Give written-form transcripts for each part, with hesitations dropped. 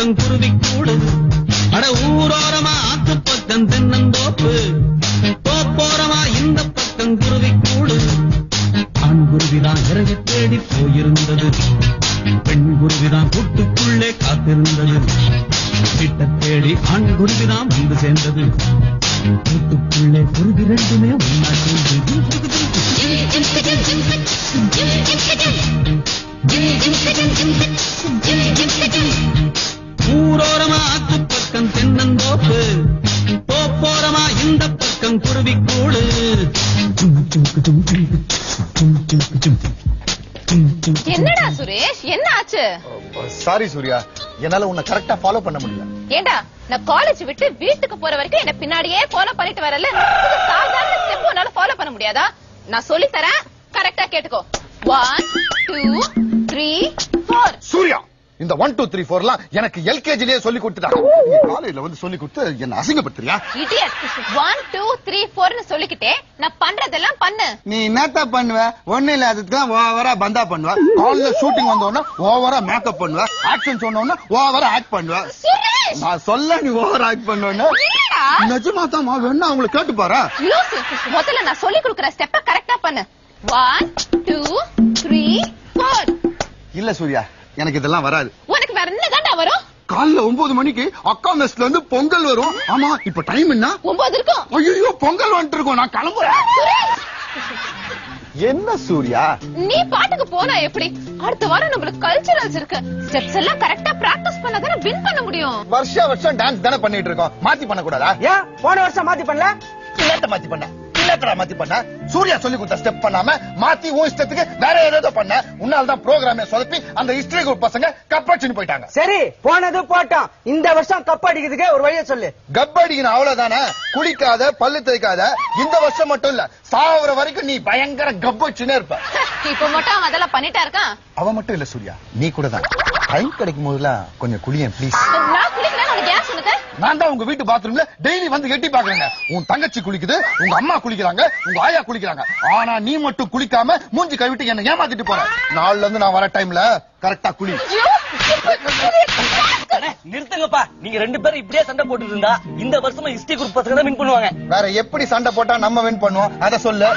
பக்கம் குருவி கூடு, அட ஊரோரமா ஆத்து பக்கம் தென்னந்தோப்பு, தோப்போரமா இந்த பக்கம் குருவி கூடு. ஆண் குருவிதான் இறகை தேடி போயிருந்தது, பெண் குருவிதான் கூட்டுக்குள்ளே காத்திருந்தது. கிட்ட தேடி ஆண் குருவிதான் வந்து சேர்ந்தது, கூட்டுக்குள்ளே குருவி ரெண்டுமே ஒன்னா சேர்ந்து. ஊரோரமா ஆத்து பக்கம் தென்னந்தோப்பு, தோப்போரமா இந்த பக்கம் குருவி கூடு. என்னடா சுரேஷ், என்ன ஆச்சு? சாரி சூர்யா, என்னால உன்னை கரெக்டா ஃபாலோ பண்ண முடியல. ஏண்டா, நான் காலேஜ் விட்டு வீட்டுக்கு போற வரைக்கும் என்ன பின்னாடியே ஃபாலோ பண்ணிட்டு வரல. சாதாரண ஸ்டெப் உன்னால ஃபாலோ பண்ண முடியாதா? நான் சொல்லி தரேன், கரெக்டா கேட்டுக்கோ. 1 2 3 4. சூர்யா, இந்த 1 2 3 4 எனக்கு எல்கேஜிலேயே சொல்லி கொடுத்துட்டாங்க. நீ காலேஜ்ல வந்து சொல்லி கொடுத்து என்ன அசிங்கப்படுத்துறியா? இடியட். 1 2 3 4ன்னு சொல்லிக்கிட்டே நான் பண்றதெல்லாம் பண்ணு. நீ என்னத்த பண்ணுவ? ஒண்ணு இல்ல, அதுக்குதான் ஓவரா பந்தா பண்ணுவ. காலேஜ்ல ஷூட்டிங் வந்தோன்னா ஓவரா மேக்கப் பண்ணுவ, ஆக்ஷன் சொன்னோன்னா ஓவரா ஆக்ட் பண்ணுவ. நான் சொல்ல நீ ஓவரா ஆக்ட் பண்ணுவேன்னு நிஜமா தான் வேணா அவங்களை கேட்டு பாரு. முதல்ல நான் சொல்லி கொடுக்குற ஸ்டெப்ப கரெக்டா பண்ணு. 1 2 3 4. இல்ல சூர்யா, எனக்கு இதெல்லாம் வராது. உனக்கு வேற என்னதான்டா வரும்? காலைல 9 மணிக்கு அக்கா மெஸ்ல இருந்து பொங்கல் வரும். ஆமா, இப்ப டைம் என்ன? 9 இருக்கும். ஐயோ, பொங்கல் வந்துட்டு இருக்கோம், நான் கிளம்புறேன். என்ன சூர்யா, நீ பாட்டுக்கு போனா எப்படி? அடுத்த வாரம் நம்மளுக்கு கல்ச்சரல்ஸ் இருக்கு. ஸ்டெப்ஸ் எல்லாம் கரெக்டா பிராக்டிஸ் பண்ணாதானே வின் பண்ண முடியும். வருஷம் டான்ஸ் தானே பண்ணிட்டு இருக்கோம், மாத்தி பண்ண கூடாதா? ஏன் போன வருஷம் மாத்தி பண்ணல? இல்லட்ட மாத்தி பண்ண, இல்லட்டடா மாத்தி பண்ண. சூர்யா சொல்லி கொடுத்த ஸ்டெப் பண்ணாம மாத்தி உன் இஷ்டத்துக்கு வேற ஏதோ பண்ண. உன்னால தான் ப்ரோகிராமே சொதப்பி அந்த ஹிஸ்டரி குரூப் பசங்க கப் அடிச்சுன்னு போயிட்டாங்க. சரி, போனது போட்டோம். இந்த வருஷம் கப் அடிக்கிறதுக்கு ஒரு வழியை சொல்லு. கப் அடிக்கணும், அவ்வளவுதானே. குளிக்காத, பல்லு தேய்க்காத. இந்த வருஷம் மட்டும் இல்ல, சாவர வரைக்கும் நீ பயங்கர கப் அடிச்சுனே இருப்ப. இப்ப மட்டும் அவன் அதெல்லாம் பண்ணிட்டா இருக்கான். அவ மட்டும் இல்ல சூர்யா, நீ கூட தான். டைம் கிடைக்கும் போதுலாம் கொஞ்சம் குளியேன் ப்ளீஸ். நான் குளிக்கிறேன், உனக்கு கேஸ் உனக்கு. நான் தான் உங்க வீட்டு பாத்ரூம்ல டெய்லி வந்து எட்டி பாக்குறேங்க. உன் தங்கச்சி குளிக்குது, உங்க அம்மா குளிக்கிறாங்க, உங்க ஆயா குளிக்கிறாங்க. ஆனா நீ மட்டும் குளிக்காம மூஞ்சி கழுவிட்டு என்ன ஏமாத்திட்டு போற. நாள்ல இருந்து நான் வர டைம்ல கரெக்டா குளி. நிறுத்துங்கப்பா, நீங்க 2 பேரும் இப்படியே சண்டை போட்டு இருந்தா இந்த வருஷமா ஹிஸ்டரி குரூப் பசங்க தான் வின் பண்ணுவாங்க. வேற எப்படி சண்டை போட்டா நம்ம வின் பண்ணுவோம், அத சொல்லு.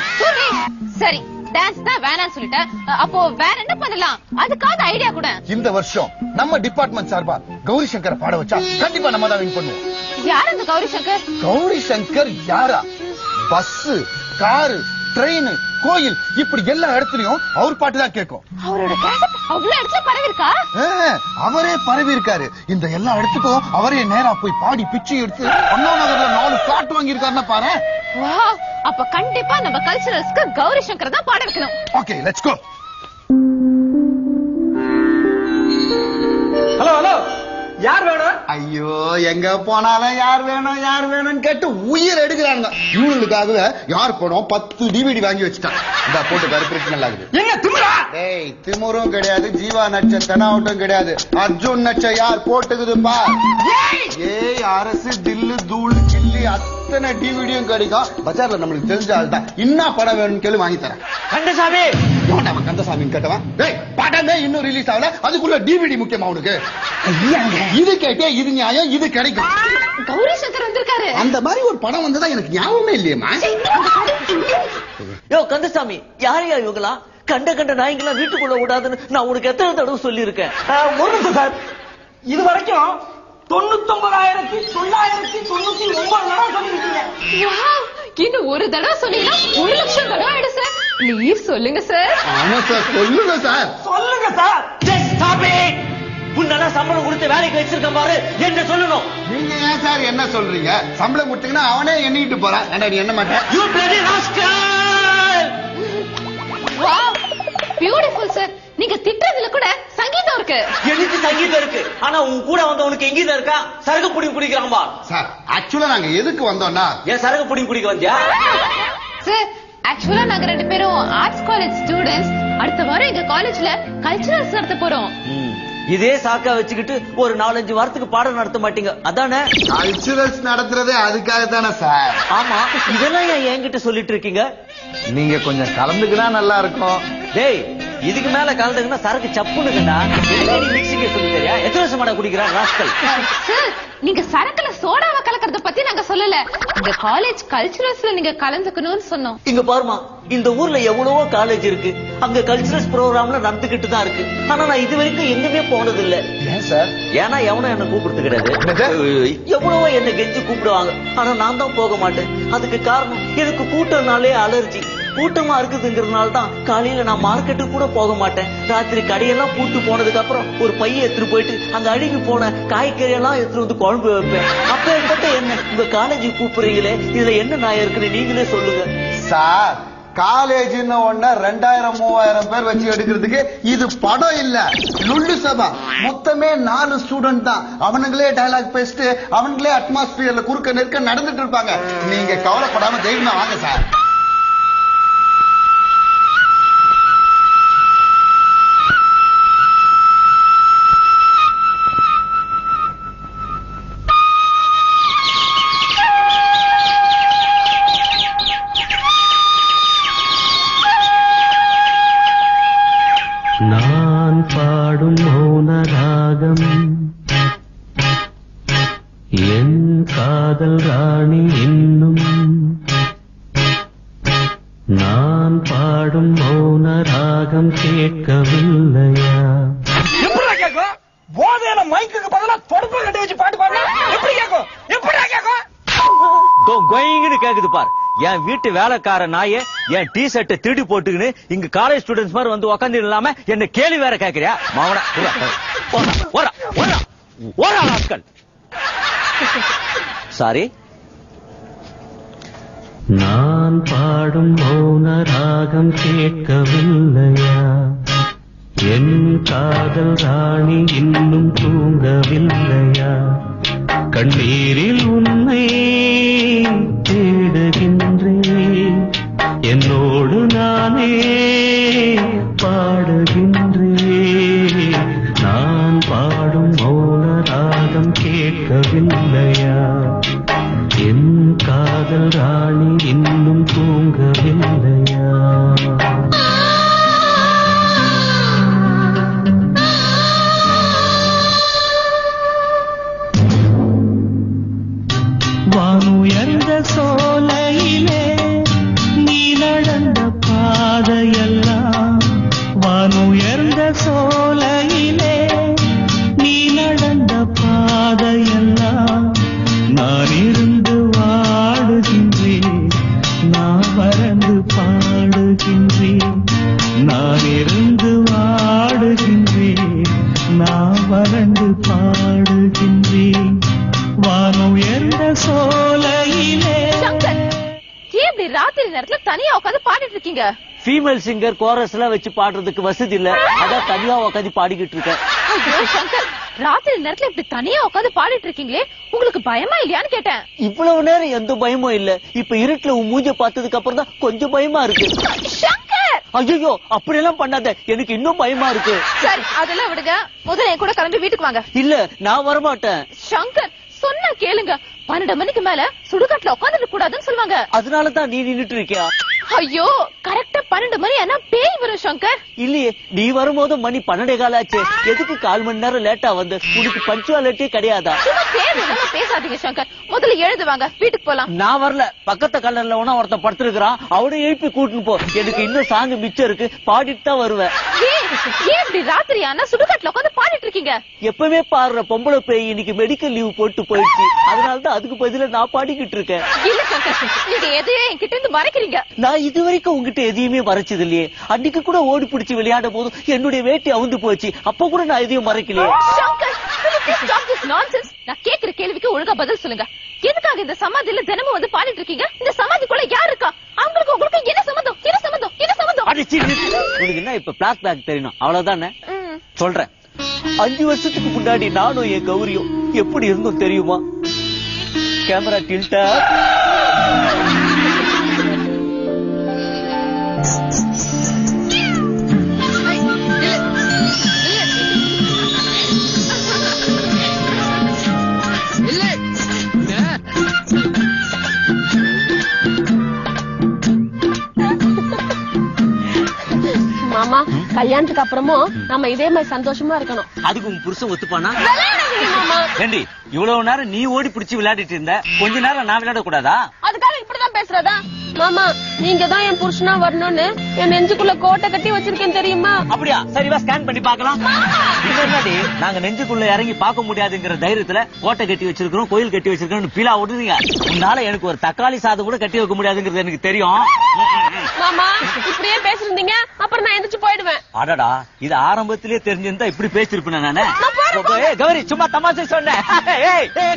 சரி, டான்ஸ் தான் வேணாம்னு சொல்லிட்டேன். அப்போ வேற என்ன பண்ணலாம்? அதுக்காக ஐடியா கூட. இந்த வருஷம் நம்ம டிபார்ட்மெண்ட் சார்பா கௌரி சங்கரை பாட வச்சா கண்டிப்பா நம்ம தான் வின் பண்ணுவோம். யார் அந்த கௌரி சங்கர்? கௌரி சங்கர் யாரா? பஸ், காரு, ட்ரெயின், கோயில், இப்படி எல்லா இடத்துலயும் அவர் பாட்டு தான் கேட்கும். அவரோட கேசட் அவ்வளவு இடத்துல பரவி இருக்கா? அவரே பரவி இருக்காரு. இந்த எல்லா இடத்துக்கும் அவரே நேரா போய் பாடி பிச்சு எடுத்து அண்ணா நகர்ல 4 பிளாட் வாங்கி இருக்காருன்னா பாரு. வாவ், அப்ப கண்டிப்பா நம்ம கல்ச்சரல்ஸ்க்கு கௌரி சங்கர் தான் பாட வைக்கணும். Okay, let's go. Hello hello, யார் வேணும்? ஐயோ, எங்க போனாலும் யார் வேணும் யார் வேணும்னு கேட்டு உயிர் எடுக்கிறாங்க. இவங்களுக்காகவே யார் படம் 10 டிவிடி வாங்கி வச்சுட்டான். இந்த போட்டு கருப்பிட்டு நல்லா இருக்குது. என்ன திமிரா? டேய், திமுரும் கிடையாது, ஜீவா நட்ச தெனாவட்டும் கிடையாது, அர்ஜுன் நட்ச யார் போட்டுக்குதுப்பா. ஏய், அரசு தில்லு தூள் கில்லி அத்தனை டிவிடியும் கிடைக்கும். பஜார்ல நம்மளுக்கு தெரிஞ்ச ஆள் தான். என்ன படம் வேணும்னு கேளு, வாங்கி தரேன். கந்தசாமி. அவன் கந்தசாமின்னு கேட்டவன். டேய், படமே இன்னும் ரிலீஸ் ஆகல, அதுக்குள்ள டிவிடி முக்கியமா உனக்கு? இது கேட்டே இது நியாயம், இது கிடைக்கும். கௌரி சங்கர் வந்திருக்காரு. அந்த மாதிரி ஒரு படம் வந்ததா எனக்கு ஞாபகமே இல்லையேமா. யோ கந்தசாமி, யாரையா இவங்களா? கண்ட நாய்களா வீட்டுக்குள்ள விடாதுன்னு நான் உனக்கு எத்தனை தடவை சொல்லி இருக்கேன். ஒரு நிமிஷம் சார், இது வரைக்கும் 99,999 தடவை சொல்லிருக்கீங்க. இன்னும் ஒரு தடவை சொன்னீங்கன்னா 1,00,000 தடவை ஆயிடும் சார். ப்ளீஸ் சொல்லுங்க சார். ஆமா சார், சொல்லுங்க சார். சொல்லுங்க சார். உன்னால சம்பளம் கொடுத்து வேலைக்கு வச்சிருக்க பாரு, என்ன சொல்லணும்? நீங்க ஏன் சார் என்ன சொல்றீங்க? சம்பளம் கொடுத்தீங்கன்னா அவனே எண்ணிட்டு போறான். ஏண்டா நீ என்ன மாட்டேன்? You bloody rascal. Wow, beautiful sir. நீங்க திட்டறதுல கூட சங்கீதம் இருக்கு. எனக்கு சங்கீதம் இருக்கு, ஆனா உன் கூட வந்தவனுக்கு எங்கீதம் இருக்கா? சரக்கு புடி குடிக்கிறான்பா. சார், ஆக்சுவலா நாங்க எதுக்கு வந்தோம்னா, ஏன் சரக்கு புடி குடிக்க வந்தியா? சார், ஆக்சுவலா நாங்க 2 பேரும் ஆர்ட்ஸ் காலேஜ் ஸ்டூடெண்ட்ஸ். அடுத்த வாரம் எங்க காலேஜ்ல கல்ச்சரல்ஸ் நடத்த போறோம். இதே சாக்கா வச்சுக்கிட்டு ஒரு 4-5 வாரத்துக்கு பாடம் நடத்த மாட்டீங்க, அதானே? கல்ச்சுரல்ஸ் நடத்துறதே அதுக்காக தானே சார். ஆமா, இதெல்லாம் ஏன் என்கிட்ட சொல்லிட்டு இருக்கீங்க? நீங்க கொஞ்சம் கலந்துக்கினா நல்லா இருக்கும். டேய், இதுக்கு மேல கலந்துக்குன்னா சரக்கு சப்புன்னு மிக்சிங்க சொல்லி தெரியா? எத்தனை உபதேசமாட குடிக்கிறான் ராஸ்கல். சார், நீங்க சரக்குல சோடாவை கலக்கறத பத்தி நாங்க சொல்லல. இந்த காலேஜ் கல்ச்சுரல்ஸ்ல நீங்க கலந்துக்கணும்னு சொன்னோம். இங்க பாருமா, இந்த ஊர்ல எவ்வளவோ காலேஜ் இருக்கு, அங்க கல்ச்சுரல்ஸ் ப்ரோக்ராம்ல நடந்துகிட்டு தான் இருக்கு. ஆனா நான் இது வரைக்கும் எங்குமே போனது இல்ல. ஏன் சார்? ஏன்னா எவனும் என்ன கூப்பிடுறது கிடையாது. எவ்வளவோ என்ன கெஞ்சி கூப்பிடுவாங்க, ஆனா நான் தான் போக மாட்டேன். அதுக்கு காரணம் எனக்கு கூட்டம்னாலே அலர்ஜி. கூட்டமா இருக்குதுங்கிறதுனால தான் காலையில நான் மார்க்கெட்டுக்கு கூட போக மாட்டேன். ராத்திரி கடையெல்லாம் பூட்டு போனதுக்கு அப்புறம் ஒரு பைய எடுத்துட்டு போயிட்டு அங்க அழுகி போன காய்கறி எல்லாம் எடுத்துட்டு வந்து குழம்பு வைப்பேன். அப்ப என்ன உங்க காலேஜ் கூப்பிடுறீங்களே, இதுல என்ன நான் இருக்குன்னு நீங்களே சொல்லுங்க. சார், காலேஜ்னு ஒண்ணு 2000-3000 பேர் வச்சு எடுக்கிறதுக்கு இது படம் இல்ல, லுள்ளு சபா. மொத்தமே 4 ஸ்டூடெண்ட் தான். அவனுங்களே டயலாக் பேசிட்டு அவனுங்களே அட்மாஸ்பியர்ல குறுக்க நெருக்க நடந்துட்டு இருப்பாங்க. நீங்க கவலைப்படாம தைரியமா வாங்க சார். நான் பாடும் மௌன ராகம் என் காதல் ராணி இன்னும். நான் பாடும் மௌன ராகம் கேட்கவில்லையா? எப்படிடா கேக்கும்? போதையில மைக்குக்கு பதிலா தொடப்பு கட்டி வச்சு பாட்டு பாடுனா எப்படி கேக்கும்? எப்படிடா கேக்கும்? கோயிங்னு கேக்குது பார். என் வீட்டு வேலைக்கார நாயே என் டி ஷர்ட்டை திருடி போட்டுக்கின்னு இங்க காலேஜ் ஸ்டூடெண்ட்ஸ் மாதிரி வந்து உக்காந்து இல்லாம என்ன கேள்வி வேற கேக்குறியா? மாவன ஆட்கள். சாரி. நான் பாடும் மௌன ராகம் கேட்கவில்லையா? என் காதல் ராணி இன்னும் தூங்கவில்லையா? கண்ணீரில் உன்னை தேடுகின்றேன், என்னோடு நானே பாடுகின்றேன். நான் பாடும் மௌன ராகம் கேட்கவில்லையா? என் காதல் ராணி இன்னும் தூங்கவில்லையா? வானுயர்ந்த சோலையிலே நீ நடந்த பாதையெல்லாம், வானுயர்ந்த சோலையிலே நீ நடந்த பாதையெல்லாம் நான் இருந்து வாடுகின்றேன், நான் மறந்து பாடுகின்றேன். நான் இருந்து வாடுகின்றேன், நான் மறந்து பாடுகின்றேன். வானுயர்ந்த சோலையிலே. சங்கர், ஏன் இப்படி ராத்திரி நேரத்துல தனியா உட்காந்து பாடிட்டு இருக்கீங்க? ஃபீமேல் சிங்கர் கோரஸ் எல்லாம் வச்சு பாடுறதுக்கு வசதி இல்ல, அதான் தனியா உட்காந்து பாடிக்கிட்டு இருக்கேன். ஐயோ சங்கர், ராத்திரி நேரத்துல இப்படி தனியா உட்காந்து பாடிட்டு இருக்கீங்களே, உங்களுக்கு பயமா இல்லையான்னு கேட்டேன். இவ்வளவு நேரம் எந்த பயமும் இல்ல. இப்ப இருட்டுல உன் மூஞ்ச பார்த்ததுக்கு அப்புறம் தான் கொஞ்சம் பயமா இருக்கு. சங்கர், ஐயோ அப்படி எல்லாம் பண்ணாத, எனக்கு இன்னும் பயமா இருக்கு. சரி அதெல்லாம் விடுங்க, முதல்ல என் கூட கிளம்பி வீட்டுக்கு வாங்க. இல்ல நான் வரமாட்டேன். சங்கர் சொன்னா கேளுங்க, 12 மணிக்கு மேல சுடுகாட்டுல உட்காந்துட்டு கூடாதுன்னு சொல்லுவாங்க. அதனாலதான் நீ நின்னுட்டு இருக்கியா? ஐயோ கரெக்டா 12 மணி ஆனா பேய் வரும் சங்கர். இல்லையே, நீ வரும்போது மணி 12:15 ஆச்சு. எதுக்கு 1/4 மணி நேரம் லேட்டா வந்து? உனக்கு பஞ்சுவாலிட்டியே கிடையாதா? தேவையில்லாம பேசாதீங்க சங்கர், முதல்ல எழுதுவாங்க, வீட்டுக்கு போலாம். நான் வரல, பக்கத்து கல்லர்ல ஒன்னா ஒருத்தன் படுத்திருக்கிறான், அவனை எழுப்பி கூட்டுன்னு போ. எனக்கு இன்னும் சாங் மிச்சம் இருக்கு, பாடிட்டு தான் வருவேன். ஏன் இப்படி ராத்திரி ஆனா சுடுகாட்டுல உட்காந்து பாடிட்டு இருக்கீங்க? எப்பவுமே பாடுற பொம்பளை பேய் இன்னைக்கு மெடிக்கல் லீவ் போட்டு போயிடுச்சு, அதனாலதான் அதுக்கு பதிலா நான் பாடிக்கிட்டு இருக்கேன். இல்ல சங்கர், நீங்க எதையோ என்கிட்ட இருந்து மறைக்கிறீங்க. நான் இது வரைக்கும் உங்ககிட்ட எதையுமே மறைச்சது இல்லையே. அன்னைக்கு கூட ஓடி பிடிச்சு விளையாடும் போது என்னுடைய வேட்டி அவுந்து போச்சு, அப்ப கூட நான் எதையும் மறைக்கலையே. Shankar, stop this nonsense. நான் கேக்குற கேள்விக்கு ஒழுங்கா பதில் சொல்லுங்க. எதுக்காக இந்த சமாதியில தினமும் வந்து பாடிட்டு இருக்கீங்க? இந்த சமாதிக்குள்ள யார் இருக்கா? அவங்களுக்கு உங்களுக்கு என்ன சம்பந்தம்? என்ன சம்பந்தம்? என்ன சம்பந்தம்? உனக்கு என்ன இப்ப பிளாஷ்பேக் தெரியணும் அவ்வளவுதானே? சொல்றேன். 5 வருஷத்துக்கு முன்னாடி நானும் என் கௌரியும் எப்படி இருந்தோம் தெரியுமா? Camera Tilda. மாமா கல்யாணத்துக்கு அப்புறமும் நம்ம இதே மாதிரி சந்தோஷமா இருக்கணும். அதுக்கு உன் புருஷன் ஒத்துப்பானா? மாமா ஏண்டி இவ்வளவு நேரம் நீ ஓடி பிடிச்சு விளையாடிட்டு இருந்த, கொஞ்ச நேரம் நான் விளையாட கூடாதா? அதுக்காக இப்படிதான் பேசுறதா? மாமா நீங்க தான் என் புருஷனா வரணும்னு என் நெஞ்சுக்குள்ள கோட்டை கட்டி வச்சிருக்கேன் தெரியுமா? அப்படியா? சரிவா ஸ்கேன் பண்ணி பாக்கலாம். என்னடி நாங்க நெஞ்சுக்குள்ள இறங்கி பார்க்க முடியாதுங்கிற தைரியத்துல கோட்டை கட்டி வச்சிருக்கிறோம், கோயில் கட்டி வச்சிருக்கோம் பீலா ஓடுறீங்க. உன்னால எனக்கு ஒரு தக்காளி சாதம் கூட கட்டி வைக்க முடியாதுங்கிறது எனக்கு தெரியும். மாமா இப்படியே பேசிருந்தீங்க அப்புறம் நான் எந்திரிச்சு போயிடுவேன். அடடா இது ஆரம்பத்திலேயே தெரிஞ்சிருந்தா இப்படி பேசிருப்பேன் நானு. கௌரி சும்மா தமாஷை சொன்னேன்.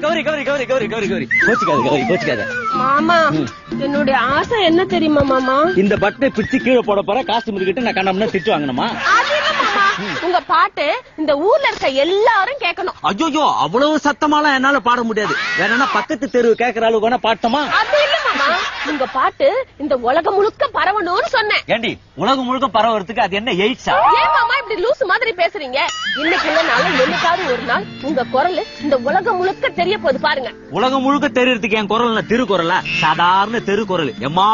கௌரி கௌரி கௌரி கௌரி கௌரி கௌரி கோச்சுக்காத கௌரி கோச்சுக்காத. மாமா என்னுடைய ஆசை என்ன தெரியுமா மாமா? இந்த பட்டனை பிடிச்சு கீழே போட போற காசு முதுகிட்டு நான் கண்ணம்னா திட்டு வாங்கணுமா? உங்க பாட்டு இந்த ஊர்ல இருக்க எல்லாரும் கேட்கணும். ஐயோ அவ்வளவு சத்தமாலாம் என்னால பாட முடியாது. வேணா பக்கத்து தெருவு கேக்குற அளவுக்கு வேணா பாட்டமா? அது இல்ல மாமா, உங்க பாட்டு இந்த உலகம் முழுக்க பரவணும்னு சொன்னேன். ஏண்டி உலகம் முழுக்க பரவறதுக்கு அது என்ன எய்ட்ஸா? ஏன் மாமா இப்படி லூசு மாதிரி பேசுறீங்க? இன்னைக்கு இல்லனாலும் என்னைக்காவது ஒரு நாள் உங்க குரல் இந்த உலகம் முழுக்க தெரிய போகுது பாருங்க. உலகம் முழுக்க தெரியறதுக்கு என் குரல் திருக்குறல சாதாரண தெருக்குறல். எம்மா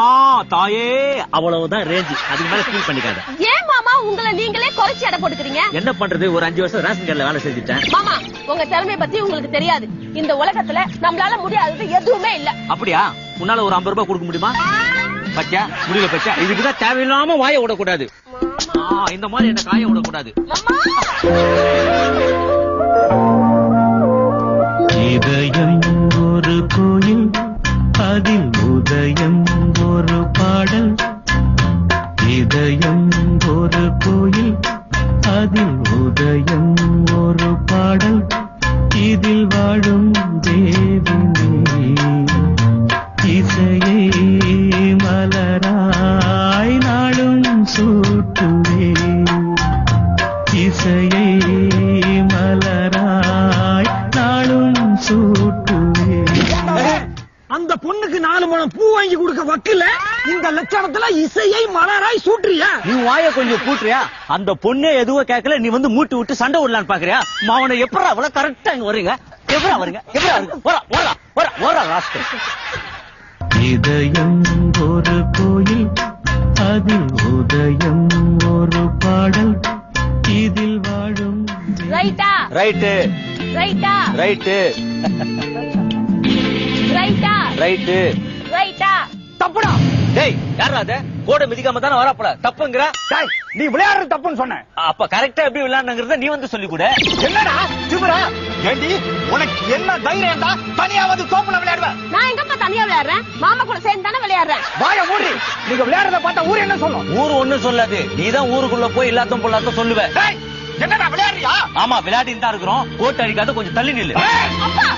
தாயே அவ்வளவுதான் ரேஞ்ச். அதுக்கு மேல ஃபீல் பண்ணிக்காத. ஏன் மாமா உங்களை நீங்களே குறைச்சி எடை போட்டுக்கிறீங்க? என்ன பண்றது, ஒரு 5 வருஷம் ரேஷன் கடையில வேலை செஞ்சுட்டேன். மாமா உங்க திறமையை பத்தி உங்களுக்கு தெரியாது. இந்த உலகத்துல நம்மளால முடியாதது எதுவுமே இல்ல. அப்படியா? உன்னால ஒரு 50 ரூபாய் கொடுக்க முடியுமா? பச்சா முடியல பச்சா. இதுக்குதான் தேவையில்லாம வாய விடக்கூடாது. இந்த மாதிரி என்ன காய விடக்கூடாது. இதயம் ஒரு கோயில், அதில் உதயம் ஒரு பாடல். இதயம் ஒரு கோயில், அதில் உதயம் ஒரு பாடல். இதில் வாழும் தேவனே இசையை மலராய் நாளும் சூட்டுவே. இசையை மலராய் நாளும் சூட்டுவே. அந்த பொண்ணுக்கு 4 முழம் பூ வாங்கி கொடுக்க வக்கல இந்த லட்சணத்துல இசையை மலராய் சூட்டுறியா? நீ வாய கொஞ்சம் கூட்டுறியா? அந்த பொண்ணே எதுவும் கேட்கல, நீ வந்து மூட்டு விட்டு சண்டை விடலான்னு பாக்குறியா? மாவனை எப்படா அவ்வளவு கரெக்டா இங்க வருங்க? எப்படா வருங்க? எப்படா வருங்க? இதயம் ஒரு கோயில், அதில் உதயம் ஒரு பாடல். இதில் வாழும் ரைட்டா ரைட்டு ரைட்டா ரைட்டு ரைட்டா ரைட்டு ரைட்டா. தப்புடா. டேய் யாரா அது? கோட மிதிக்காம தானே வரப்பட தப்புங்கிற? டேய் நீ விளையாடுறது தப்புன்னு சொன்ன. அப்ப கரெக்டா எப்படி விளையாடுங்கிறத நீ வந்து சொல்லி கொடு. என்னடா திமிரா? ஏண்டி உனக்கு என்ன தைரியம் தான் தனியா வந்து தோப்புல விளையாடுவ? நான் எங்கப்பா தனியா விளையாடுறேன்? மாமா கூட சேர்ந்து தானே விளையாடுறேன். வாய மூடி. நீங்க விளையாடுறத பார்த்தா ஊர் என்ன சொல்லும்? ஊரு ஒண்ணு சொல்லாது. நீதான் ஊருக்குள்ள போய் இல்லாத பொல்லாத சொல்லுவ. டேய் என்னடா விளையாடுறியா? ஆமா விளையாடிட்டு தான் இருக்கிறோம். கோட்டை அடிக்காத கொஞ்சம் தள்ளி நில்லு. அப்பா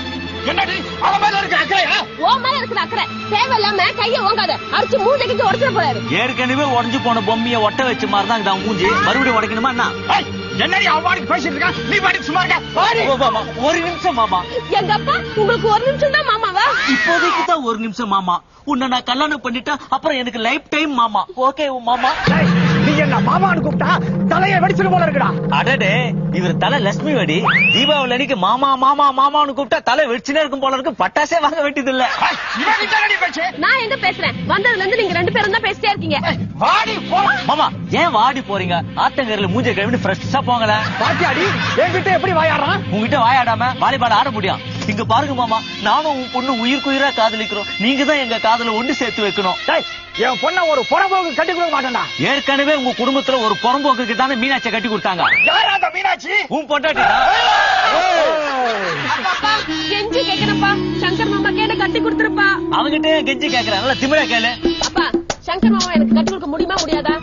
என்னடி அவன் மேல இருக்க அக்கறையா? ஓ மேல இருக்கிற அக்கறை தேவையில்லாம கைய ஓங்காத. அடிச்சு மூஞ்சிக்கு உடச்சிட போறாரு. ஏற்கனவே உடஞ்சு போன பொம்மைய ஒட்ட வச்ச மாதிரி தான் இதான் மூஞ்சி. மறுபடியும் உடைக்கணுமா என்ன? என்னடி அவனுக்கு பேசிட்டு இருக்க? நீ பாட்டுக்கு சும்மா இருக்க. ஒரு நிமிஷம் மாமா. எங்க அப்பா உங்களுக்கு ஒரு நிமிஷம் தான் மாமாவா? இப்போதைக்கு தான் ஒரு நிமிஷம் மாமா. உன்னை நான் கல்யாணம் பண்ணிட்டா அப்புறம் எனக்கு லைஃப் டைம் மாமா. ஓகே மாமா. நீ என்ன மாமான்னு கூப்பிட்டா தலையை வெடிச்சிட்டு போல இருக்குடா. அடடே இவர் தலை லட்சுமி வடி. தீபாவளி அன்னைக்கு மாமா மாமா மாமான்னு கூப்பிட்டா தலை வெடிச்சுனே இருக்கும் போல இருக்கு. பட்டாசே வாங்க வேண்டியது இல்ல. நான் எங்க பேசுறேன்? வந்ததுல இருந்து நீங்க 2 பேரும் தான் பேசிட்டே இருக்கீங்க. வாடி போ. மாமா ஏன் வாடி போறீங்க? ஆத்தங்கரையில மூஞ்ச கழுவிட்டு ஃப்ரெஷ்ஷா போங்கல. பாத்தியாடி என்கிட்ட எப்படி வாயாடுறான்? உங்ககிட்ட வாயாடாம வாலிபால் ஆட முடியும். இங்க பாருங்க மாமா, நானும் உன் பொண்ணு உயிர்க்குயிரா காதலிக்கிறோம். நீங்க தான் எங்க காதல ஒண்ணு சேர்த்து வைக்கணும். என் பொண்ண ஒரு புறம்போக்கு கட்டி கொடுக்க மாட்டேன்டா. ஏற்கனவே உங்க குடும்பத்துல ஒரு புறம்போக்கு தானே மீனாட்சியை கட்டி கொடுத்தாங்க. யாரா அந்த மீனாட்சி? உன் பொண்டாட்டி தான். கெஞ்சி கேக்குறப்பா, சங்கர் மாமா கேட்ட கட்டி கொடுத்துருப்பா. அவங்கிட்ட கெஞ்சி கேக்குறேன், நல்லா திமிரா கேளு. அப்பா சங்கர் மாமா எனக்கு கட்டி கொடுக்க முடியுமா முடியாதா?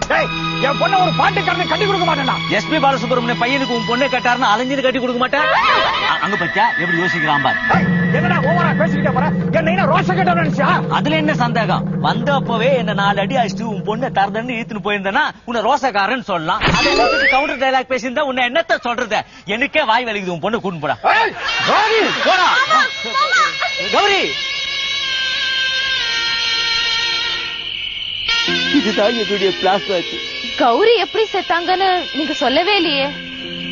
என் பொண்ண ஒரு பாட்டுக்காரனை கட்டி கொடுக்க மாட்டேன்டா. எஸ்பி பாலசுப்ரமணிய பையனுக்கு உன் பொண்ணை கட்டாருன்னு அலைஞ்சிட்டு கட்டி கொடுக்க மாட்டேன். அங்க பச்சா எப்படி யோசிக்கிறான் பார். என்னடா ஓவரா பேசிக்கிட்டே போற? என்ன ரோஷ கட்ட நினைச்சா? அதுல என்ன சந்தேகம்? வந்த அப்பவே என்ன 4 அடி அடிச்சுட்டு உன் பொண்ணை தரதன்னு ஈத்துன்னு போயிருந்தேன்னா உன்னை ரோசக்காரன்னு சொல்லலாம். கவுண்டர் டைலாக் பேசியிருந்தா உன்னை என்னத்த சொல்றது? எனக்கே வாய் வலிக்குது. உன் பொண்ணு கூட்டு போடா. போடா கௌரி. இதுதான் என்னுடைய பிளாஷ்பேக். கௌரி எப்படி செத்தாங்கன்னு நீங்க சொல்லவே இல்லையே.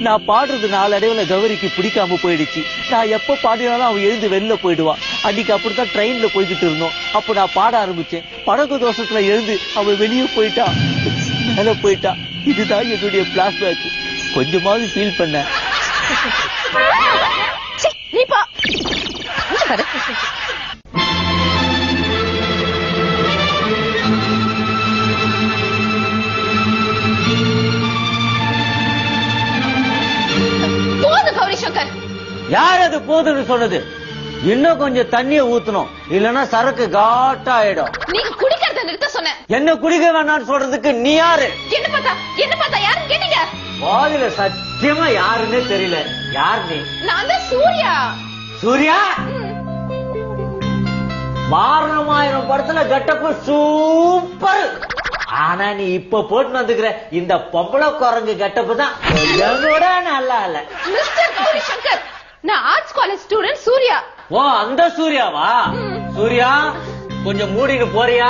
நான் பாடுறது 4 அடைவுல கௌரிக்கு பிடிக்காம போயிடுச்சு. நான் எப்ப பாடினாலும் அவன் எழுந்து வெளில போயிடுவான். அன்னைக்கு அப்படித்தான் ட்ரெயின்ல போய்கிட்டு இருந்தோம். அப்ப நான் பாட ஆரம்பிச்சேன். படகு தோஷத்துல எழுந்து அவன் வெளியே போயிட்டா, மேல போயிட்டா. இதுதான் என்னுடைய பிளாஷ்பேக். கொஞ்சமாவது ஃபீல் பண்ண. நீ பா. போது கௌரி சங்கர். யார் அது போதுன்னு சொன்னது? இன்னும் கொஞ்சம் தண்ணிய ஊத்தணும், இல்லன்னா சரக்கு காட்டா ஆயிடும். நீங்க குடிக்கிறத நிறுத்த சொன்னேன். என்ன குடிக்க வேணாம்னு சொல்றதுக்கு நீ யாரு? என்ன பார்த்தா யாருன்னு கேட்டீங்க? வாதில சத்தியமா யாருன்னே தெரியல. யார் நீ? நான் தான் சூர்யா. சூர்யா? வாரணமாயிரம் படத்துல கட்டப்பு சூப்பர். ஆனா நீ இப்ப போட்டு வந்துக்கிற இந்த பொம்பளை குரங்கு கட்டப்பு தான் என்னோட நல்லா இல்ல. மிஸ்டர் கௌரி சங்கர், நான் ஆர்ட்ஸ் காலேஜ் ஸ்டூடெண்ட் சூர்யா. ஓ, அந்த சூர்யாவா? சூர்யா, கொஞ்சம் மூடிட்டு போறியா?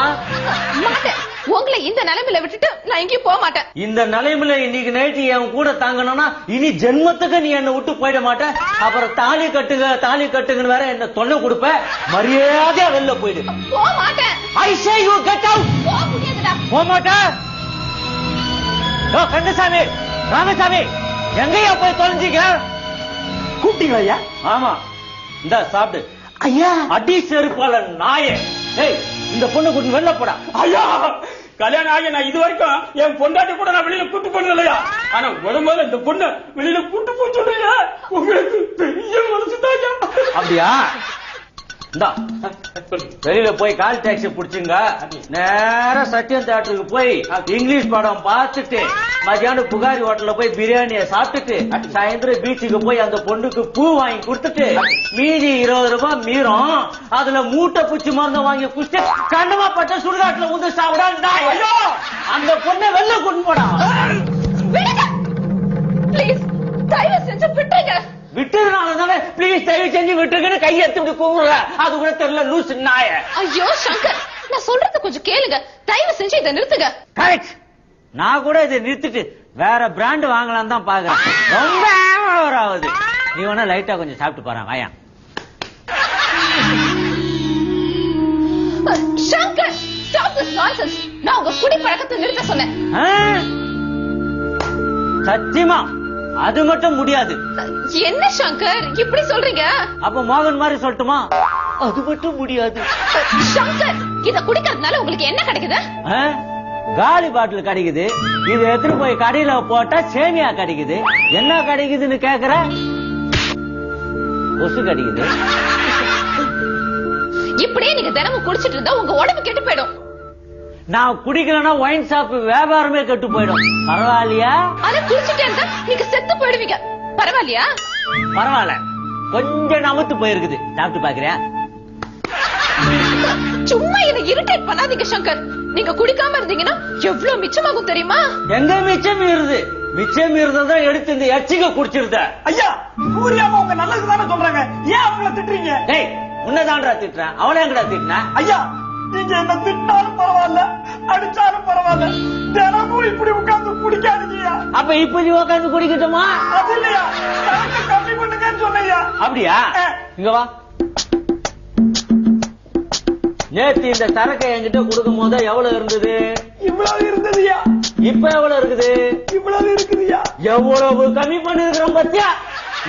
மாட்டேன். உங்களை இந்த நிலைமையில விட்டுட்டு நான் எங்கேயும் போக மாட்டேன். இந்த நிலைமையில இன்னைக்கு நைட்டு என் கூட தாங்கணும்னா இனி ஜென்மத்துக்கு நீ என்ன விட்டு போயிட மாட்ட. அப்புறம் தாலி கட்டுங்கன்னு வேற என்ன தொல்லை கொடுப்ப. மரியாதையா வெளில போயிடு. போக மாட்டேன். ஐ சே யூ கெட் அவுட். போக முடியாதுடா. போக மாட்டேன். ஓ கந்தசாமி, ராமசாமி, எங்கயா போய் தொலைஞ்சிக்க? கூப்பிட்டீங்களா ஐயா? ஆமா, இந்த சாப்பிடு. ஐயா, அடி செருப்பால நாயே. ஏய், இந்த பொண்ணு கூட்டு வெளில போடா. ஐயா, கல்யாணம் ஆகிய நான் இது வரைக்கும் என் பொண்டாட்டி கூட நான் வெளியில கூட்டு போனது இல்லையா? ஆனா முதல்ல இந்த பொண்ணு வெளியில கூட்டு போய் சொல்றீங்க, உங்களுக்கு பெரிய மனசு தாயா. அப்படியா? இந்தா, வெளியில போய் கால் டாக்ஸி புடிச்சுங்க. நேரா சத்யம் தியேட்டருக்கு போய் இங்கிலீஷ் படம் பார்த்துட்டு மத்தியானம் புகாரி ஹோட்டல்ல போய் பிரியாணிய சாப்பிட்டுட்டு சாயந்தரம் பீச்சுக்கு போய் அந்த பொண்ணுக்கு பூ வாங்கி கொடுத்துட்டு மீதி 20 ரூபாய் மீறும். அதுல மூட்டை பூச்சி மருந்து வாங்கி குடிச்சு கண்டமா பட்ட சுடுகாட்டுல வந்து சாப்பிடா. ஐயோ, அந்த பொண்ணை வெளில கொண்டு போடா. ப்ளீஸ் தயவு செஞ்சு விட்டுருங்க. விட்டுறதுனால பிளீஸ் தயவு செஞ்சு விட்டுருக்கன்னு கையெடுத்து கூறுற. அது கூட தெரியல லூசு நாய. ஐயோ சங்கர், நான் சொல்றது கொஞ்சம் கேளுங்க. தயவு செஞ்சு இதை நிறுத்துங்க. கரெக்ட். நான் கூட இதை நிறுத்திட்டு வேற பிராண்ட் வாங்கலாம் தான் பாக்குறேன். ரொம்ப ஓவர் ஆகுது. நீ வேணா லைட்டா கொஞ்சம் சாப்பிட்டு போறேன். வாயா. Shankar, stop this nonsense. நான் உங்க குடி பழக்கத்தை நிறுத்த சொன்னேன். சத்தியமா அது மட்டும் முடியாது. என்ன சங்கர் இப்படி சொல்றீங்க? அப்ப மோகன் மாதிரி சொல்லட்டுமா? அது மட்டும் முடியாது. சங்கர், இத குடிக்கிறதுனால உங்களுக்கு என்ன கிடைக்குது? காலி பாட்டில் கிடைக்குது. இது எடுத்துட்டு போய் கடையில போட்டா சேமியா கிடைக்குது. என்ன கிடைக்குதுன்னு கேக்குற? கொசு கிடைக்குது. இப்படியே நீங்க தினமும் குடிச்சிட்டு இருந்தா உங்க உடம்பு கெட்டு போயிடும். நான் குடிக்கலன்னா ஒயின் ஷாப் வியாபாரமே கெட்டு போயிடும். பரவாயில்லையா? ஆனா குடிச்சிட்டே இருந்தா நீங்க செத்து போயிடுவீங்க. பரவாயில்லையா? பரவாயில்ல, கொஞ்சம் நமத்து போயிருக்குது. சாப்பிட்டு பாக்குறியா? சும்மா என்ன இரிட்டேட் பண்ணாதீங்க சங்கர். நீங்க குடிக்காம இருந்தீங்கன்னா எவ்வளவு மிச்சமாகும் தெரியுமா? எங்க மிச்சம் மீறுது? மிச்சம் மீறுதான் எடுத்து இந்த எச்சிங்க குடிச்சிருந்த. ஐயா, சூர்யாவை உங்க நல்லதுக்கு தானே சொல்றாங்க, ஏன் அவங்கள திட்டுறீங்க? டேய், உன்னதான்டா திட்டுறேன், அவளை எங்கடா திட்டுன? ஐயா, நீங்க என்ன திட்டாலும் பரவாயில்ல, அடிச்சாலும் பரவாயில்ல, தினமும் இப்படி உட்கார்ந்து குடிக்காதீங்க. அப்ப இப்படி உட்காந்து குடிக்கட்டுமா? அது இல்லையா, சரக்கு கம்மி பண்ணுங்கன்னு சொன்னையா. அப்படியா? இங்க வா. நேத்து இந்த சரக்கை என்கிட்ட கொடுக்கும் போது எவ்வளவு இருந்தது? இவ்வளவு இருந்ததுயா. இப்ப எவ்வளவு இருக்குது? இவ்வளவு இருக்குதுயா. எவ்வளவு கம்மி பண்ணிருக்கிறோம் பத்தியா?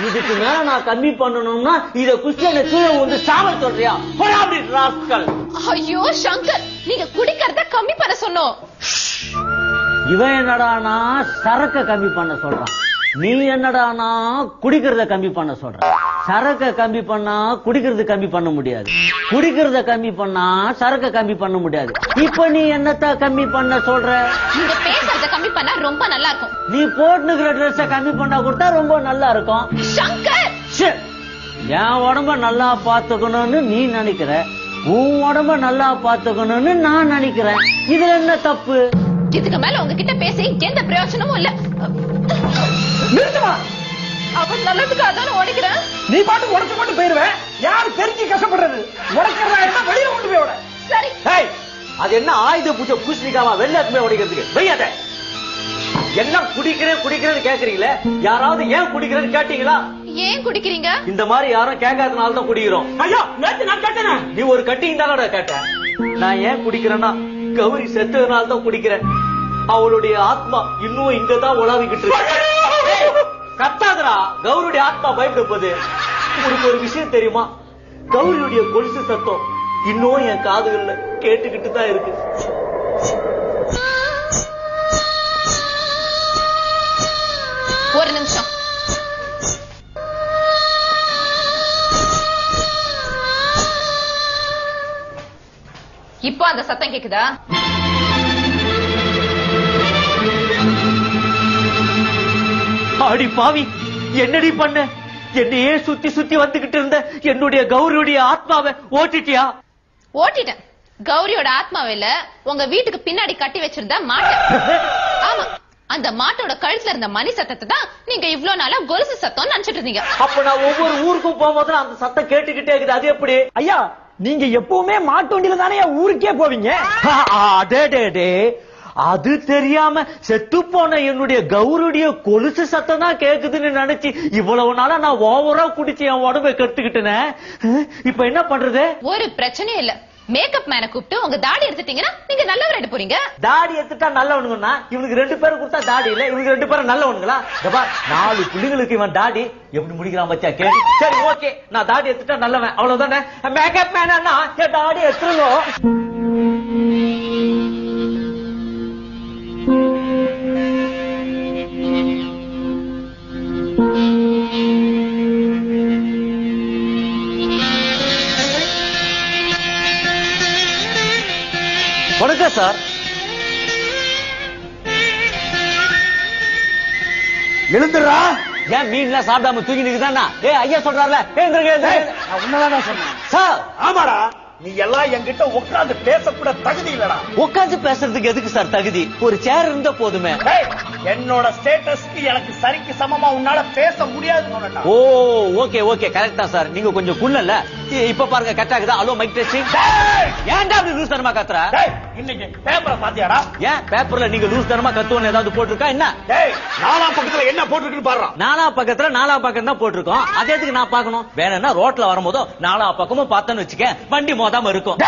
இதுக்கு மேல நான் கம்மி பண்ணணும்னா இத குஷ்டனை கீழே வந்து சாவ சொல்றியா? அப்படி ராஸ்கல். ஐயோ சங்கர், நீங்க குடிக்கிறத கம்மி பண்ண சொன்னோம். இவன் என்னடானா சரக்க கம்மி பண்ண சொல்றான். நீ என்னடானா குடிக்கிறத கம்மி பண்ண சொல்ற. சரக்க கம்மி பண்ணா குடிக்கிறது கம்மி பண்ண முடியாது. குடிக்கிறத கம்மி பண்ணா சரக்க கம்மி பண்ண முடியாது. இப்ப நீ என்னத்த கம்மி பண்ண சொல்ற? நீங்க பேசுறத கம்மி பண்ணா ரொம்ப நல்லா இருக்கும். நீ போட்டுக்கிற ட்ரெஸ்ஸ கம்மி பண்ணா கொடுத்தா ரொம்ப நல்லா இருக்கும். சங்கர், என் உடம்ப நல்லா பாத்துக்கணும்னு நீ நினைக்கிற, உன் உடம்ப நல்லா பாத்துக்கணும்னு நான் நினைக்கிறேன். இதுல என்ன தப்பு? இதுக்கு மேல உங்ககிட்ட பேசி எந்த பிரயோஜனமும் இல்ல. நிறுத்துமா. அவன் நல்லதுக்காக தானே உடைக்கிறேன். நீ பாட்டு உடச்சு போட்டு போயிருவேன். யாரு தெரிஞ்சு கஷ்டப்படுறது? உடைக்கிறதா இருந்தா வெளியில கொண்டு போய் விட. சரி. அது என்ன ஆயுத பூஜை பூசணிக்காம வெள்ளத்துமே உடைக்கிறதுக்கு? வெய்யாத. எல்லாம் குடிக்கிறேன்னு கேக்குறீங்களே, யாராவது ஏன் குடிக்கிறேன்னு கேட்டீங்களா? ஏன் குடிக்கிறீங்க? இந்த மாதிரி யாரும் கேட்காதனால தான் குடிக்கிறோம். ஐயா, நேத்து நான் கேட்டேன். நீ ஒரு கட்டிங் தானடா கேட்ட. நான் ஏன் குடிக்கிறேன்னா கௌரி செத்ததுனால தான் குடிக்கிறேன். அவளுடைய ஆத்மா இன்னும் இங்கதான் உலாவிக்கிட்டு இருக்கு. கத்தாதரா, கௌரியுடைய ஆத்மா பயப்பட போகுது. உங்களுக்கு ஒரு விஷயம் தெரியுமா? கௌரியுடைய கொலுசு சத்தம் இன்னும் என் காதுகள்ல கேட்டுக்கிட்டு தான் இருக்கு. ஒரு நிமிஷம். இப்போ அந்த சத்தம் கேக்குதா? அடி பாவி, என்னடி பண்ண? என்னையே சுத்தி சுத்தி வந்துகிட்டு இருந்த என்னுடைய கௌரியுடைய ஆத்மாவை ஓட்டிட்டியா? ஓட்டிட்டேன். கௌரியோட ஆத்மாவில உங்க வீட்டுக்கு பின்னாடி கட்டி வச்சிருந்த மாட்டை. ஆமா, அந்த மாட்டோட கழுத்துல இருந்த மணி சத்தத்தை தான் நீங்க இவ்வளவு நாளா கொலுசு சத்தம் நினைச்சிட்டு இருந்தீங்க. அப்ப நான் ஒவ்வொரு ஊருக்கும் போகும்போது அந்த சத்தம் கேட்டுக்கிட்டே இருக்குது. அது எப்படி? ஐயா, நீங்க எப்பவுமே மாட்டு வண்டியில தானே ஊருக்கே போவீங்க? அடே, அது தெரியாம செத்து போன என்னுடைய கௌரியுடைய கொலுசு சத்தம் தான் கேக்குதுன்னு நினைச்சு இவ்வளவு நாளா நான் ஓவரா குடிச்சு என் உடம்பை கெடுத்துக்கிட்டேனே. இப்ப என்ன பண்றது? ஒரு பிரச்சனையும் இல்ல. மேக்கப் மேன கூப்பிட்டு உங்க தாடி எடுத்துட்டீங்கன்னா நீங்க நல்லவர் எடுத்து போறீங்க. தாடி எடுத்துட்டா நல்லவனுங்கன்னா இவனுக்கு 2 பேரும் கொடுத்தா தாடி இல்ல, இவனுக்கு 2 பேரும் நல்லவனுங்களா? 4 புள்ளிகளுக்கு இவன் தாடி எப்படி முடிக்கிறான் பச்சா கேள்வி. சரி, ஓகே, நான் தாடி எடுத்துட்டா நல்லவன், அவ்வளவுதானே? மேக்கப் மேனா என் தாடி எடுத்துருங்க. வணக்கம் சார். எழுந்துடுறா. ஏன் மீன்லாம் சாப்பிடாம தூங்கி நிக்குதானா? ஐயா சொல்றாருல, உன்னதான் சொன்னேன் சார். ஆமாடா, நீ எல்லாம் என்கிட்ட உட்கார்ந்து பேசக்கூட தகுதி இல்லடா. உட்கார்ந்து பேசுறதுக்கு எதுக்கு சார் தகுதி? ஒரு சேர் இருந்தா போதுமே. என்னோட ஸ்டேட்டஸ்க்கு எனக்கு சரிக்கு சமமா உன்னால பேச முடியாது. ஓ, ஓகே ஓகே, கரெக்ட் தான் சார். நீங்க கொஞ்சம் குள்ளல. இப்ப பாருங்க, கரெக்டா இருக்குதா? Hello mic testing. ஏன்டா அப்படி லூஸ் தனமா கத்துற? இன்னைக்கு பேப்பரை பாத்தியாடா? ஏன் பேப்பர்ல நீங்க லூஸ் தனமா கத்துவோன்னு ஏதாவது போட்டிருக்கா என்ன? நாலாம் பக்கத்துல என்ன போட்டிருக்குன்னு பாரு. நாலா பக்கத்துல நாலா பக்கம் தான் போட்டிருக்கோம். அதே எதுக்கு நான் பாக்கணும்? வேணும்னா ரோட்ல வரும்போது நாலா பக்கமும் பார்த்தேன்னு வச்சுக்க, வண்டி மோதாம இருக்கும்.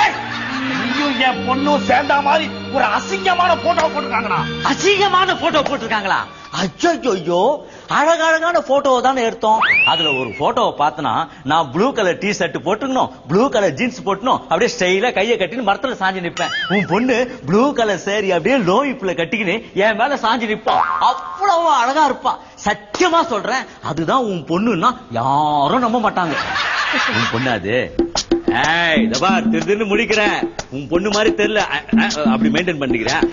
நீயும் என் பொண்ணும் சேர்ந்த மாதிரி ஒரு அசிங்கமான போட்டோ போட்டிருக்காங்கடா. அசிங்கமான போட்டோ போட்டிருக்காங்களா? அச்சோ, அழகழகான போட்டோ தானே எடுத்தோம். அதுல ஒரு போட்டோவை பார்த்தனா நான் ப்ளூ கலர் டி ஷர்ட் போட்டுக்கணும், ப்ளூ கலர் ஜீன்ஸ் போட்டணும், அப்படியே ஸ்டைலா கையை கட்டின்னு மரத்துல சாஞ்சி நிப்பேன். உன் பொண்ணு ப்ளூ கலர் சேரி அப்படியே லோ இப்ல கட்டிக்கின்னு என் மேல சாஞ்சி நிப்பான். அவ்வளவு அழகா இருப்பா. சத்தியமா சொல்றேன், அதுதான் உன் பொண்ணுன்னா யாரும் நம்ப மாட்டாங்க. உன் பொண்ணு அது. திருன்னு முடிக்கிறேன். உன் பொண்ணு மாதிரி தெரியல, அப்படி மெயின்டைன் பண்ணிக்கிறேன்.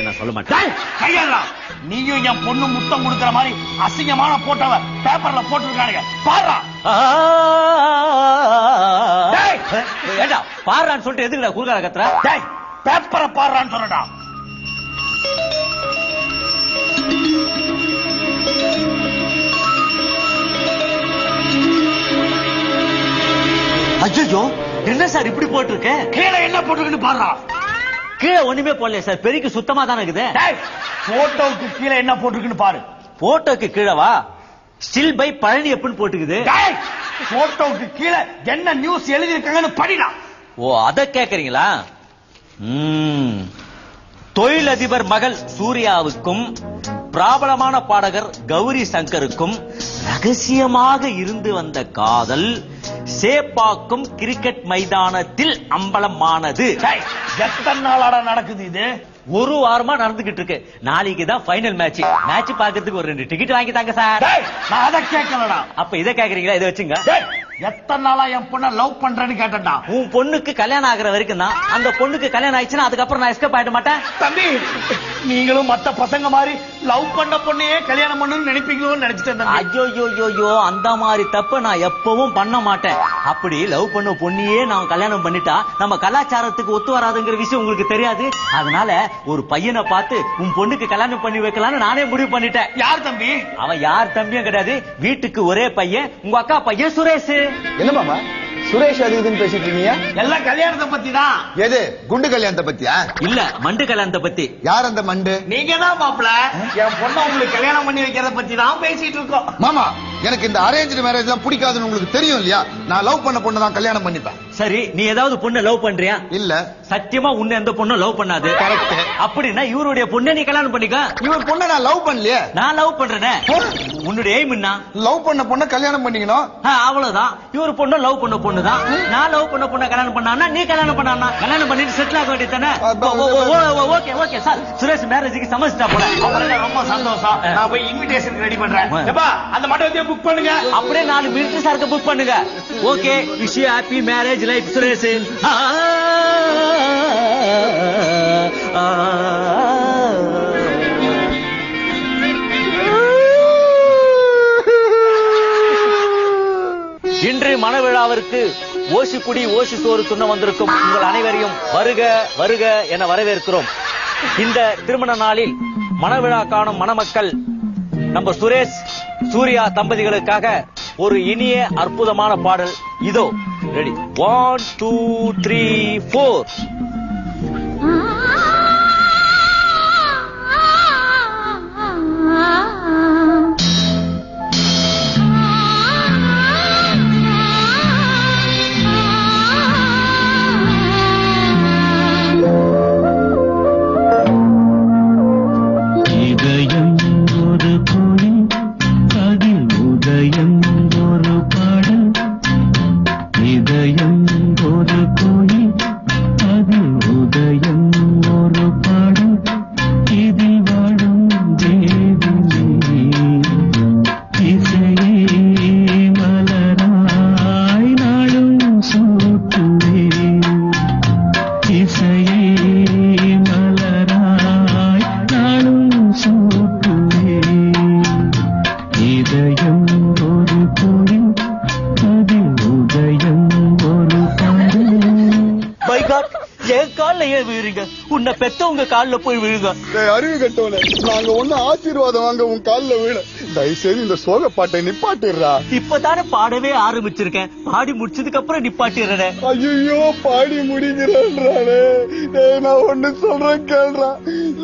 நான் சொல்ல மாட்டேன். கையெல்லாம் நீயும் என் பொண்ணு முத்தம் கொடுக்கிற மாதிரி அசிங்கமான போட்டோவை பேப்பர்ல போட்டிருக்கானுங்க பாரு. ஏண்டா பாடுறான்னு சொல்லிட்டு எதுக்குடா குறுக்கால கத்துற? பேப்பரை பாடுறான்னு சொல்லடா. அச்சோ, என்ன சார் இப்படி போட்டிருக்க? கீழே என்ன போட்டிருக்குன்னு பாருடா. கீழே ஒண்ணுமே போடல சார், பெருக்கு சுத்தமா தானே இருக்குது. போட்டோவுக்கு கீழே என்ன போட்டிருக்குன்னு பாரு. போட்டோக்கு கீழவா? ஸ்டில் பை பழனி எப்பன்னு போட்டுக்குது. போட்டோவுக்கு கீழே என்ன நியூஸ் எழுதி இருக்காங்கன்னு படிடா. ஓ, அத கேக்குறீங்களா? தொழிலதிபர் மகள் சூர்யாவுக்கும் பிரபலமான பாடகர் கௌரி சங்கருக்கும் ரகசியமாக இருந்து வந்த காதல் சேப்பாக்கம் கிரிக்கெட் மைதானத்தில் அம்பலமானது. எத்தனை நாளாடா நடக்குது இது? ஒரு வாரமா நடந்துகிட்டு இருக்கு. நாளைக்கு தான் ஃபைனல் மேட்ச். மேட்ச் பாக்கிறதுக்கு ஒரு 2 டிக்கெட் வாங்கி தாங்க சார். நான் அதை கேட்கலடா. அப்ப இதை கேக்குறீங்களா? இதை வச்சுங்க. எத்தனை நாளா என் பொண்ண லவ் பண்றேன்னு கேட்டா? உன் பொண்ணுக்கு கல்யாணம் ஆகிற வரைக்கும் தான். அந்த பொண்ணுக்கு கல்யாணம் ஆயிடுச்சுன்னா அதுக்கப்புறம் நான் எஸ்கேப் ஆயிட மாட்டேன். தம்பி, நீங்களும் மத்த பசங்க மாதிரி லவ் பண்ண பொண்ணையே கல்யாணம் பண்ணணும்னு நினைப்பீங்களோன்னு நினைச்சிட்டேன். ஐயோ, அந்த மாதிரி தப்பு நான் எப்பவும் பண்ண மாட்டேன். அப்படி லவ் பண்ண பொண்ணையே நான் கல்யாணம் பண்ணிட்டா நம்ம கலாச்சாரத்துக்கு ஒத்து வராதுங்கிற விஷயம் உங்களுக்கு தெரியாது. அதனால ஒரு பையனை பார்த்து உன் பொண்ணுக்கு கல்யாணம் பண்ணி வைக்கலாம்னு நானே முடிவு பண்ணிட்டேன். யார் தம்பி? அவன் யார் தம்பியும் கிடையாது, வீட்டுக்கு ஒரே பையன், உங்க அக்கா பையன் சுரேஷ். என்ன மாமா சுரேஷ் அது இதுன்னு பேசிட்டு இருக்கீங்க? எல்லாம் கல்யாணத்தை பத்தி தான். எது, குண்டு கல்யாணத்தை பத்தியா? இல்ல, மண்டு கல்யாணத்தை பத்தி. யார் அந்த மண்டு? நீங்க தான் மாப்பிள. என் பொண்ணை உங்களுக்கு கல்யாணம் பண்ணி வைக்கிறத பத்தி தான் பேசிட்டு இருக்கோம். மாமா, எனக்கு இந்த அரேஞ்ச் மேரேஜ் எல்லாம் பிடிக்காதுன்னு உங்களுக்கு தெரியும் இல்லையா? நான் லவ் பண்ண பொண்ணு தான் கல்யாணம் பண்ணிப்பேன். சரி, நீ ஏதாவது பொண்ணை லவ் பண்றியா? இல்ல. சத்தியமா உன்னை எந்த பொண்ணும் லவ் பண்ணாது. கரெக்ட். அப்படின்னா இவருடைய பொண்ணை நீ கல்யாணம் பண்ணிக்க. இவர் பொண்ணை நான் லவ் பண்ணலையே. நான் லவ் பண்றேனே. உன்னுடைய எய்ம் என்ன? லவ் பண்ண பொண்ணை கல்யாணம் பண்ணிக்கணும். அவ்வளவுதான். இவர் பொண்ணு லவ் பண்ண பொண்ணுதான். நான் லவ் பண்ண பொண்ணை கல்யாணம் பண்ணானா நீ கல்யாணம் பண்ணானா? கல்யாணம் பண்ணிட்டு செட்டில் ஆக வேண்டியதானே. ஓகே ஓகே சார், சுரேஷ் மேரேஜுக்கு சமைச்சிட்டா போல. ரொம்ப சந்தோஷம். நான் போய் இன்விடேஷன் ரெடி பண்றேன். அந்த மண்டபத்தையே புக் பண்ணுங்க. அப்படியே 4 மினிட் சாருக்கு புக் பண்ணுங்க. Okay, wish you happy marriage life Suresh. இன்று மணவிழாவிற்கு ஓசிக்குடி ஓசி சோறு துண்ண வந்திருக்கும் உங்கள் அனைவரையும் வருக வருக என வரவேற்கிறோம். இந்த திருமண நாளில் மணவிழா காணும் மணமக்கள் நம்ம சுரேஷ் சூர்யா தம்பதிகளுக்காக ஒரு இனிய அற்புதமான பாடல் இதோ. ரெடி? 1 2 3 4. உன்னை பெத்தவங்க கால்ல போய் விழுங்க. அறிவு கட்டோல நாங்க ஒண்ணு ஆசீர்வாதம் வாங்க உன் கால்ல விழ. தயவுசெய்து இந்த சோக பாட்டை நிப்பாட்டிடுறா. இப்பதானே பாடவே ஆரம்பிச்சிருக்கேன். பாடி முடிச்சதுக்கு அப்புறம் நிப்பாட்டிடுறேன். ஐயோ, பாடி முடிக்கிறேன்றானே. நான் ஒண்ணு சொல்றேன் கேள்றா.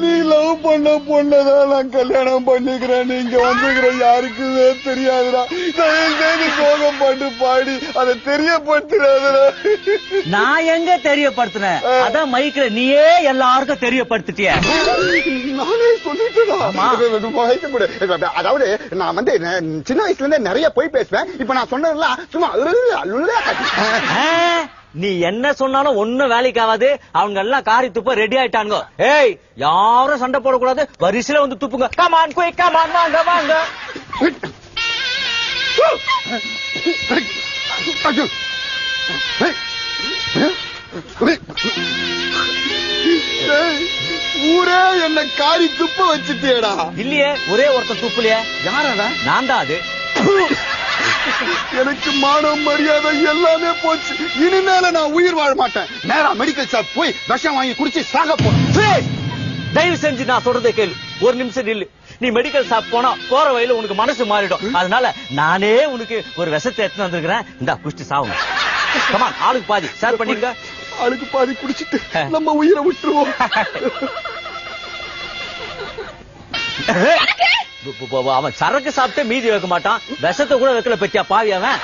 நீ லவ் பண்ண பொண்ணதான் நான் கல்யாணம் பண்ணிக்கிறேன். நீங்க வந்துக்கிற யாருக்குமே தெரியாதுடா. தயவுசெய்து சோக பாட்டு பாடி அதை தெரியப்படுத்துறாதுடா. நான் எங்க தெரியப்படுத்தினேன்? அதான் மைக்கில் நீயே எல்லாருக்கும் தெரியப்படுத்திட்டிய. நானே சொல்லிட்டேன். அதாவது நான் வந்து சின்ன வயசுல இருந்தே நிறைய போய் பேசுவேன். இப்ப நான் சொன்னதெல்லாம் சும்மா. நீ என்ன சொன்னாலும் ஒன்னும் வேலைக்கு ஆகாது. அவங்க எல்லாம் காரி துப்ப ரெடி ஆயிட்டாங்க. ஏய், யாரும் சண்டை போடக்கூடாது. வரிசையில வந்து துப்புங்க. கமான் குயிக், கமான், வாங்க வாங்க. ஊரே என்ன காரி துப்ப வச்சுட்டேடா. இல்லையே, ஒரே ஒருத்தன் துப்புலையே. யாரடா? நான் தான். அது எனக்கு மானம் மரியாதை எல்லாமே போச்சு. இனிமேல நான் உயிர் வாழ மாட்டேன். நேரா மெடிக்கல் ஷாப் போய் விஷம் வாங்கி குடிச்சு சாக போறேன். தயவு செஞ்சு நான் சொல்றதை கேளு. ஒரு நிமிஷம் நில்லு. நீ மெடிக்கல் ஷாப் போனா போற வழியில உனக்கு மனசு மாறிடும். அதனால நானே உனக்கு ஒரு விஷத்தை எடுத்து வந்திருக்கிறேன். இந்த குடிச்சு சாவுங்க. கமான், ஆளுக்கு பாதி ஷேர் பண்ணிங்க. ஆளுக்கு பாதி குடிச்சிட்டு நம்ம உயிரை விட்டுருவோம். அவன் சரக்கு சாப்பிட்டு மீதி வைக்க மாட்டான். விஷத்தை கூட வைக்கல பத்தியா பாவி அவன்.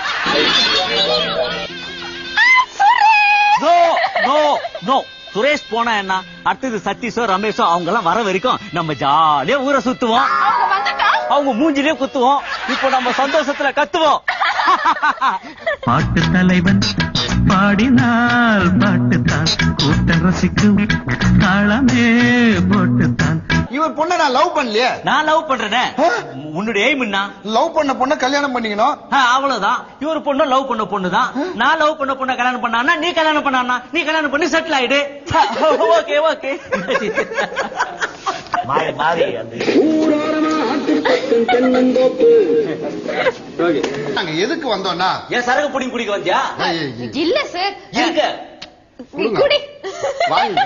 சுரேஷ் போனா என்ன, அடுத்தது சதீஷோ ரமேஷோ அவங்க எல்லாம் வர வரைக்கும் நம்ம ஜாலியா ஊரை சுத்துவோம். அவங்க மூஞ்சிலே குத்துவோம். இப்போ நம்ம சந்தோஷத்துல கத்துவோம். பாட்டு தலைவன் பாடினால் பாட்டுத்தான் கூட்ட ரசிக்கும் தாளமே போட்டுத்தான். இவர் பொண்ணை நான் லவ் பண்ணலையே. நான் லவ் பண்றேனே. உன்னுடைய எய்ம் என்ன? லவ் பண்ண பொண்ணை கல்யாணம் பண்ணிக்கணும். அவ்வளவுதான். இவர் பொண்ணு லவ் பண்ண பொண்ணுதான். நான் லவ் பண்ண பொண்ணை கல்யாணம் பண்ணானா நீ கல்யாணம் பண்ணானா? நீ கல்யாணம் பண்ணி செட்டில் ஆயிடு. Okay okay. நாங்க எதுக்கு வந்தோம்னா, ஏன் சரக்கு புடிங்க குடிக்க வந்தியா? இல்ல சார். இருக்க குடி. வாங்க.